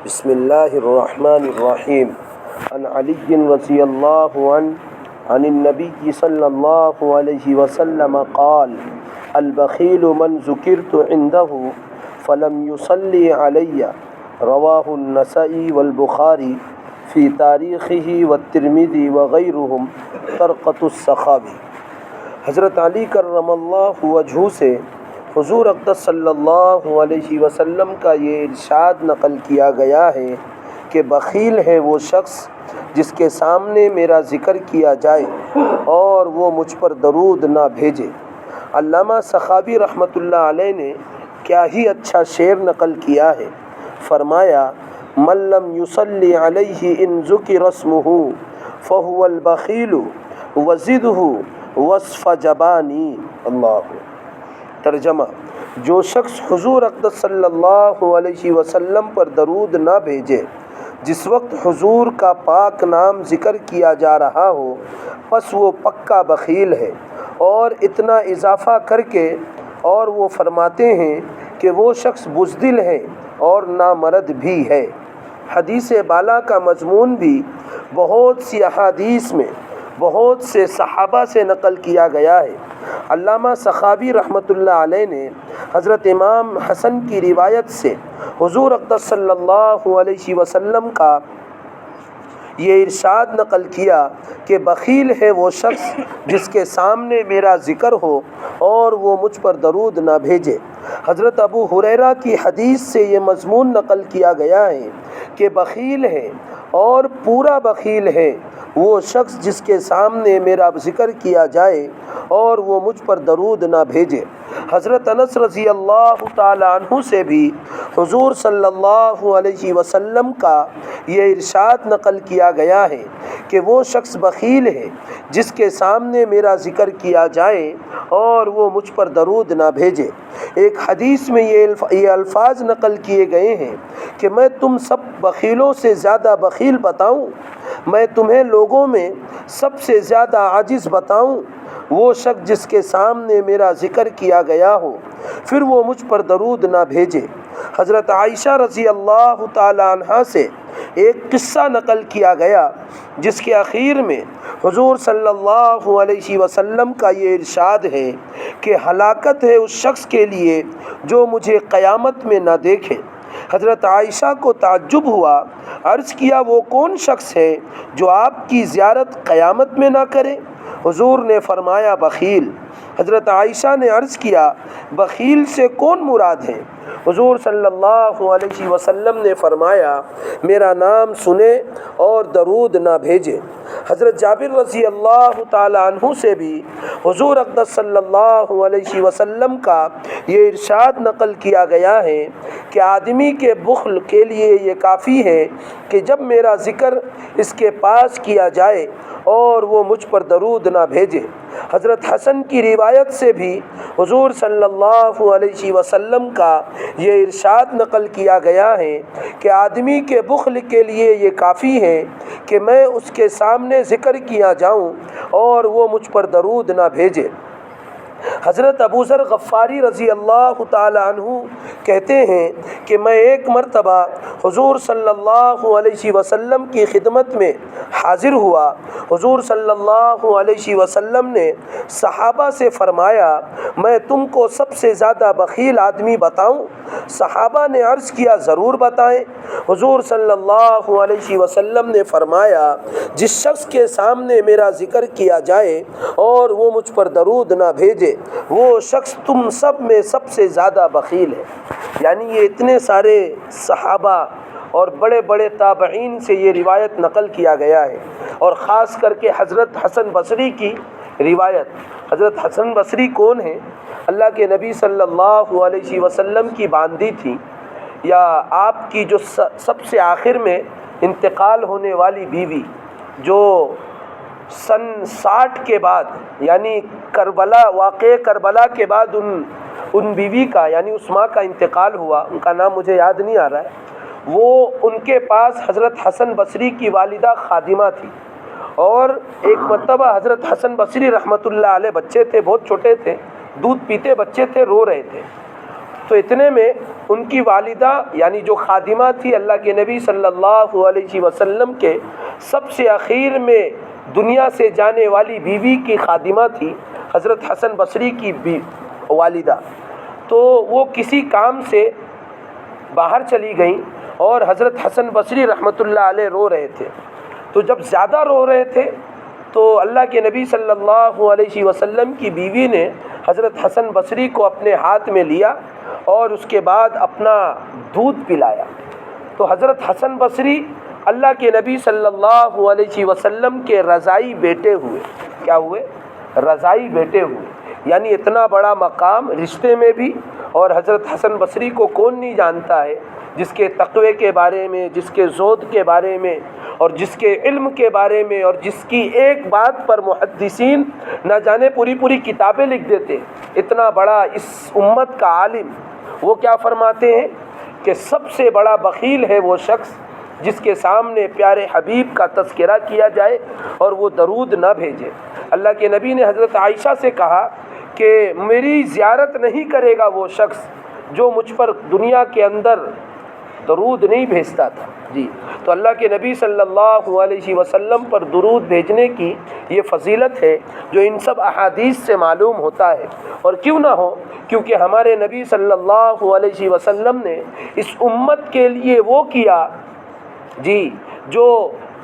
بسم اللہ الرحمن الرحیم عن علی رضی اللہ عنہ عن النبی صلی اللہ علیہ وسلم قال البخیل من ذکرت عنده فلم يصلی علی رواہ النسائی والبخاری فی تاریخہ والترمذی وغیرہم طرقۃ السخاوی۔ حضرت علی کرم اللہ وجہہ سے حضور اقدس صلی اللہ علیہ وسلم کا یہ ارشاد نقل کیا گیا ہے کہ بخیل ہے وہ شخص جس کے سامنے میرا ذکر کیا جائے اور وہ مجھ پر درود نہ بھیجے۔ علامہ سخاوی رحمۃ اللہ علیہ نے کیا ہی اچھا شعر نقل کیا ہے، فرمایا من لم یصلی علیہ ان ذکر اسمہ فہو البخیل وزدہ وصف جبانی۔ اللہ۔ ترجمہ: جو شخص حضور اقدس صلی اللہ علیہ وسلم پر درود نہ بھیجے جس وقت حضور کا پاک نام ذکر کیا جا رہا ہو، پس وہ پکا بخیل ہے۔ اور اتنا اضافہ کر کے اور وہ فرماتے ہیں کہ وہ شخص بزدل ہے اور نامرد بھی ہے۔ حدیث بالا کا مضمون بھی بہت سی احادیث میں بہت سے صحابہ سے نقل کیا گیا ہے۔ علامہ سخاوی رحمۃ اللہ علیہ نے حضرت امام حسن کی روایت سے حضور اقدس صلی اللہ علیہ وسلم کا یہ ارشاد نقل کیا کہ بخیل ہے وہ شخص جس کے سامنے میرا ذکر ہو اور وہ مجھ پر درود نہ بھیجے۔ حضرت ابو ہریرہ کی حدیث سے یہ مضمون نقل کیا گیا ہے کہ بخیل ہے اور پورا بخیل ہے وہ شخص جس کے سامنے میرا ذکر کیا جائے اور وہ مجھ پر درود نہ بھیجے۔ حضرت انس رضی اللہ تعالی عنہ سے بھی حضور صلی اللہ علیہ وسلم کا یہ ارشاد نقل کیا گیا ہے کہ وہ شخص بخیل ہے جس کے سامنے میرا ذکر کیا جائے اور وہ مجھ پر درود نہ بھیجے۔ ایک حدیث میں یہ الفاظ نقل کیے گئے ہیں کہ میں تم سب بخیلوں سے زیادہ بخیل بتاؤں، میں تمہیں لوگوں میں سب سے زیادہ عاجز بتاؤں، وہ شخص جس کے سامنے میرا ذکر کیا گیا ہو پھر وہ مجھ پر درود نہ بھیجے۔ حضرت عائشہ رضی اللہ تعالی عنہا سے ایک قصہ نقل کیا گیا جس کے اخیر میں حضور صلی اللہ علیہ وسلم کا یہ ارشاد ہے کہ ہلاکت ہے اس شخص کے لیے جو مجھے قیامت میں نہ دیکھے۔ حضرت عائشہ کو تعجب ہوا، عرض کیا وہ کون شخص ہے جو آپ کی زیارت قیامت میں نہ کرے؟ حضور نے فرمایا بخیل۔ حضرت عائشہ نے عرض کیا بخیل سے کون مراد ہے؟ حضور صلی اللہ علیہ وسلم نے فرمایا میرا نام سنے اور درود نہ بھیجے۔ حضرت جابر رضی اللہ تعالی عنہ سے بھی حضور اقدس صلی اللہ علیہ وسلم کا یہ ارشاد نقل کیا گیا ہے کہ آدمی کے بخل کے لیے یہ کافی ہے کہ جب میرا ذکر اس کے پاس کیا جائے اور وہ مجھ پر درود نہ بھیجے۔ حضرت حسن کی روایت سے بھی حضور صلی اللہ علیہ وسلم کا یہ ارشاد نقل کیا گیا ہے کہ آدمی کے بخل کے لیے یہ کافی ہے کہ میں اس کے سامنے ذکر کیا جاؤں اور وہ مجھ پر درود نہ بھیجے۔ حضرت ابو ذر غفاری رضی اللہ تعالی عنہ کہتے ہیں کہ میں ایک مرتبہ حضور صلی اللہ علیہ وسلم کی خدمت میں حاضر ہوا۔ حضور صلی اللہ علیہ وسلم نے صحابہ سے فرمایا میں تم کو سب سے زیادہ بخیل آدمی بتاؤں؟ صحابہ نے عرض کیا ضرور بتائیں۔ حضور صلی اللہ علیہ وسلم نے فرمایا جس شخص کے سامنے میرا ذکر کیا جائے اور وہ مجھ پر درود نہ بھیجے وہ شخص تم سب میں سب سے زیادہ بخیل ہے۔ یعنی یہ اتنے سارے صحابہ اور بڑے بڑے تابعین سے یہ روایت نقل کیا گیا ہے، اور خاص کر کے حضرت حسن بصری کی روایت۔ حضرت حسن بصری کون ہیں؟ اللہ کے نبی صلی اللہ علیہ وسلم کی باندی تھی، یا آپ کی جو سب سے آخر میں انتقال ہونے والی بیوی، جو سن 60 کے بعد یعنی واقعہ کربلا کے بعد ان بیوی کا یعنی اس ماں کا انتقال ہوا، ان کا نام مجھے یاد نہیں آ رہا ہے، وہ ان کے پاس حضرت حسن بصری کی والدہ خادمہ تھی۔ اور ایک مرتبہ حضرت حسن بصری رحمۃ اللہ علیہ بچے تھے، بہت چھوٹے تھے، دودھ پیتے بچے تھے، رو رہے تھے، تو اتنے میں ان کی والدہ یعنی جو خادمہ تھی اللہ کے نبی صلی اللہ علیہ وسلم کے سب سے اخیر میں دنیا سے جانے والی بیوی کی خادمہ تھی حضرت حسن بصری کی والدہ، تو وہ کسی کام سے باہر چلی گئیں اور حضرت حسن بصری رحمۃ اللہ علیہ رو رہے تھے۔ تو جب زیادہ رو رہے تھے تو اللہ کے نبی صلی اللہ علیہ وسلم کی بیوی نے حضرت حسن بصری کو اپنے ہاتھ میں لیا اور اس کے بعد اپنا دودھ پلایا۔ تو حضرت حسن بصری اللہ کے نبی صلی اللہ علیہ وسلم کے رضائی بیٹے ہوئے۔ کیا ہوئے؟ رضائی بیٹے ہوئے، یعنی اتنا بڑا مقام رشتے میں بھی۔ اور حضرت حسن بصری کو کون نہیں جانتا ہے، جس کے تقوی کے بارے میں، جس کے زہد کے بارے میں، اور جس کے علم کے بارے میں، اور جس کی ایک بات پر محدثین نہ جانے پوری پوری کتابیں لکھ دیتے۔ اتنا بڑا اس امت کا عالم، وہ کیا فرماتے ہیں کہ سب سے بڑا بخیل ہے وہ شخص جس کے سامنے پیارے حبیب کا تذکرہ کیا جائے اور وہ درود نہ بھیجے۔ اللہ کے نبی نے حضرت عائشہ سے کہا کہ میری زیارت نہیں کرے گا وہ شخص جو مجھ پر دنیا کے اندر درود نہیں بھیجتا تھا۔ جی، تو اللہ کے نبی صلی اللہ علیہ وسلم پر درود بھیجنے کی یہ فضیلت ہے جو ان سب احادیث سے معلوم ہوتا ہے۔ اور کیوں نہ ہو، کیونکہ ہمارے نبی صلی اللہ علیہ وسلم نے اس امت کے لیے وہ کیا جی جو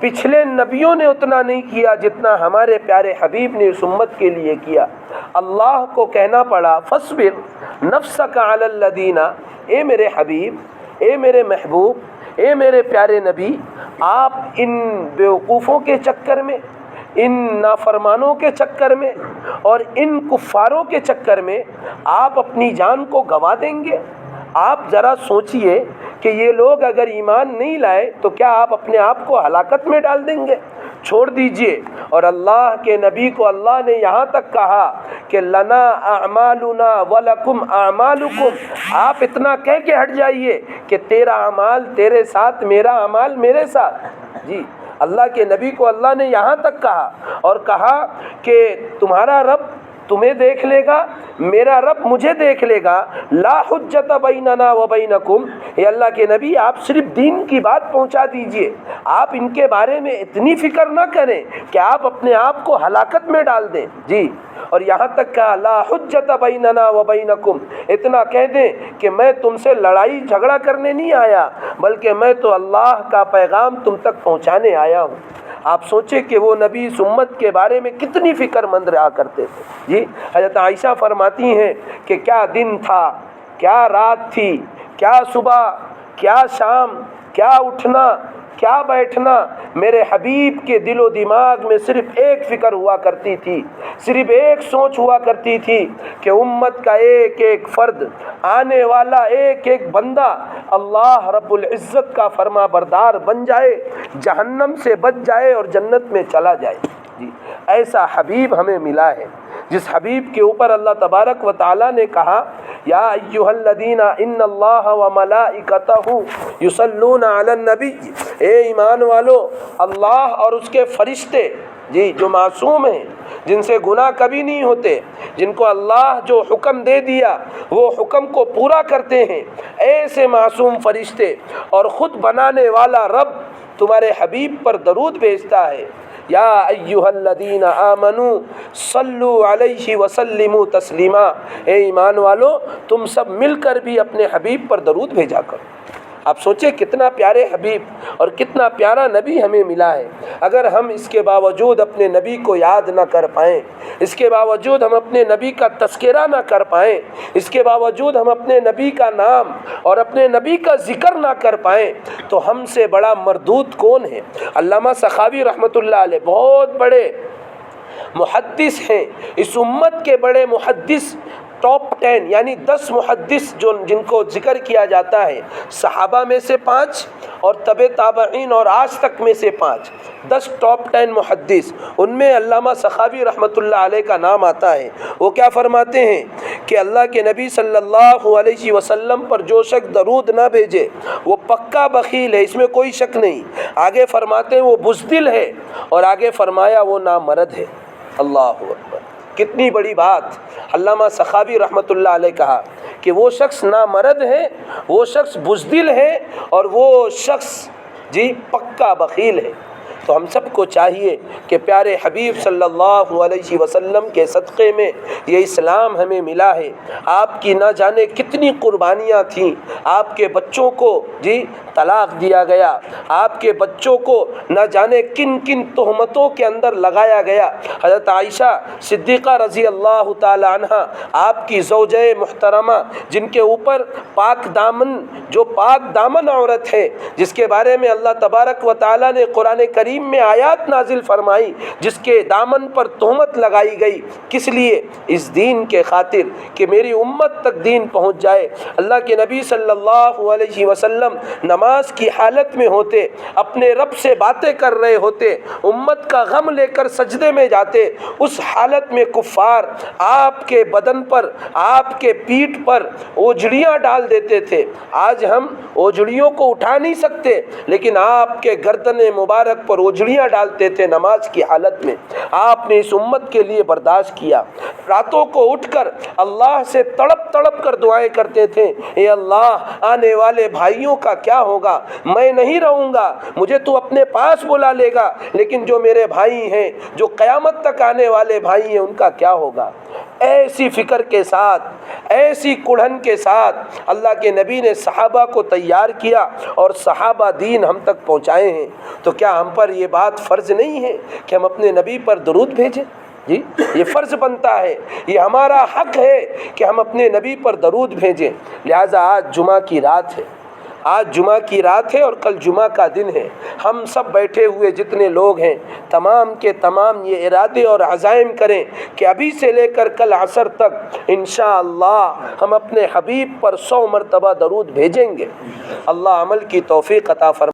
پچھلے نبیوں نے اتنا نہیں کیا جتنا ہمارے پیارے حبیب نے اس امت کے لیے کیا۔ اللہ کو کہنا پڑا فاصبر نفسک علی الذین، اے میرے حبیب، اے میرے محبوب، اے میرے پیارے نبی، آپ ان بیوقوفوں کے چکر میں، ان نافرمانوں کے چکر میں اور ان کفاروں کے چکر میں آپ اپنی جان کو گنوا دیں گے؟ آپ ذرا سوچئے کہ یہ لوگ اگر ایمان نہیں لائے تو کیا آپ اپنے آپ کو ہلاکت میں ڈال دیں گے؟ چھوڑ دیجئے۔ اور اللہ کے نبی کو اللہ نے یہاں تک کہا کہ لنا اعمالنا ولکم اعمالکم، آپ اتنا کہہ کے ہٹ جائیے کہ تیرا اعمال تیرے ساتھ، میرا اعمال میرے ساتھ۔ جی، اللہ کے نبی کو اللہ نے یہاں تک کہا، اور کہا کہ تمہارا رب تمہیں دیکھ لے گا، میرا رب مجھے دیکھ لے گا، لا حجت بیننا و بینکم۔ اے اللہ کے نبی، آپ صرف دین کی بات پہنچا دیجئے، آپ ان کے بارے میں اتنی فکر نہ کریں کہ آپ اپنے آپ کو ہلاکت میں ڈال دیں۔ جی، اور یہاں تک کہا لا حجت بیننا و بینکم، اتنا کہہ دیں کہ میں تم سے لڑائی جھگڑا کرنے نہیں آیا، بلکہ میں تو اللہ کا پیغام تم تک پہنچانے آیا ہوں۔ آپ سوچیں کہ وہ نبی اس امت کے بارے میں کتنی فکر مند رہا کرتے تھے۔ جی، حضرت عائشہ فرماتی ہیں کہ کیا دن تھا، کیا رات تھی، کیا صبح، کیا شام، کیا اٹھنا، کیا بیٹھنا، میرے حبیب کے دل و دماغ میں صرف ایک فکر ہوا کرتی تھی، صرف ایک سوچ ہوا کرتی تھی کہ امت کا ایک ایک فرد، آنے والا ایک ایک بندہ اللہ رب العزت کا فرما بردار بن جائے، جہنم سے بچ جائے اور جنت میں چلا جائے۔ جی، ایسا حبیب ہمیں ملا ہے جس حبیب کے اوپر اللہ تبارک و تعالیٰ نے کہا یا ایھا الذین ان اللہ و ملائکتہ یصلون علی النبی، اے ایمان والو، اللہ اور اس کے فرشتے جی جو معصوم ہیں، جن سے گناہ کبھی نہیں ہوتے، جن کو اللہ جو حکم دے دیا وہ حکم کو پورا کرتے ہیں، ایسے معصوم فرشتے اور خود بنانے والا رب تمہارے حبیب پر درود بھیجتا ہے۔ یا ایھا الذین آمنوا صلوا علیہ وسلموا تسلیما، اے ایمان والو، تم سب مل کر بھی اپنے حبیب پر درود بھیجا کرو۔ آپ سوچیں کتنا پیارے حبیب اور کتنا پیارا نبی ہمیں ملا ہے۔ اگر ہم اس کے باوجود اپنے نبی کو یاد نہ کر پائیں، اس کے باوجود ہم اپنے نبی کا تذکرہ نہ کر پائیں، اس کے باوجود ہم اپنے نبی کا نام اور اپنے نبی کا ذکر نہ کر پائیں، تو ہم سے بڑا مردود کون ہے؟ علامہ سخاوی رحمۃ اللہ علیہ بہت بڑے محدث ہیں، اس امت کے بڑے محدث، ٹاپ 10 یعنی 10 محدث جن کو ذکر کیا جاتا ہے، صحابہ میں سے 5 اور تبع تابعین اور آج تک میں سے 5، 10 ٹاپ 10 محدث، ان میں علامہ سخاوی رحمۃ اللہ علیہ کا نام آتا ہے۔ وہ کیا فرماتے ہیں کہ اللہ کے نبی صلی اللہ علیہ وسلم پر جو شخص درود نہ بھیجے وہ پکا بخیل ہے، اس میں کوئی شک نہیں۔ آگے فرماتے ہیں وہ بزدل ہے، اور آگے فرمایا وہ نامرد ہے۔ اللہ اکبر، کتنی بڑی بات علامہ سخاوی رحمۃ اللہ علیہ کہا کہ وہ شخص نامرد ہے، وہ شخص بزدل ہے، اور وہ شخص پکا بخیل ہے۔ تو ہم سب کو چاہیے کہ پیارے حبیب صلی اللہ علیہ وسلم کے صدقے میں یہ اسلام ہمیں ملا ہے۔ آپ کی نہ جانے کتنی قربانیاں تھیں، آپ کے بچوں کو طلاق دیا گیا، آپ کے بچوں کو نہ جانے کن کن تہمتوں کے اندر لگایا گیا۔ حضرت عائشہ صدیقہ رضی اللہ تعالی عنہ، آپ کی زوجہ محترمہ، جن کے اوپر پاک دامن عورت ہے، جس کے بارے میں اللہ تبارک و تعالی نے قرآن کریم میں آیات نازل فرمائی، جس کے دامن پر تہمت لگائی گئی، کس لیے؟ اس دین کے خاطر کہ میری امت تک دین پہنچ جائے۔ اللہ کے نبی صلی اللہ علیہ وسلم نماز کی حالت میں ہوتے، اپنے رب سے باتیں کر رہے ہوتے، امت کا غم لے کر سجدے میں جاتے، اس حالت میں کفار آپ کے بدن پر، آپ کے پیٹھ پر اوجڑیاں ڈال دیتے تھے۔ آج ہم اوجڑیوں کو اٹھا نہیں سکتے، لیکن آپ کے گردن مبارک پر اوجڑیاں ڈالتے تھے نماز کی حالت میں۔ آپ نے اس امت کے لیے برداشت کیا، راتوں کو اٹھ کر اللہ سے تڑپ تڑپ کر دعائیں کرتے تھے، اے اللہ آنے والے بھائیوں کا کیا ہوگا؟ میں نہیں رہوں گا، مجھے تو اپنے پاس بلا لے گا، لیکن جو میرے بھائی ہیں، جو قیامت تک آنے والے بھائی ہیں، ان کا کیا ہوگا؟ ایسی فکر کے ساتھ، ایسی کڑھن کے ساتھ اللہ کے نبی نے صحابہ کو تیار کیا، اور صحابہ دین ہم تک پہنچائے ہیں۔ تو کیا ہم پر یہ بات فرض نہیں ہے کہ ہم اپنے نبی پر درود بھیجیں؟ یہ فرض بنتا ہے، یہ ہمارا حق ہے کہ ہم اپنے نبی پر درود بھیجیں۔ لہٰذا آج جمعہ کی رات ہے، اور کل جمعہ کا دن ہے۔ ہم سب بیٹھے ہوئے جتنے لوگ ہیں، تمام کے تمام یہ ارادے اور عزائم کریں کہ ابھی سے لے کر کل عصر تک انشاءاللہ ہم اپنے حبیب پر 100 مرتبہ درود بھیجیں گے۔ اللہ عمل کی توفیق عطا فرمائے۔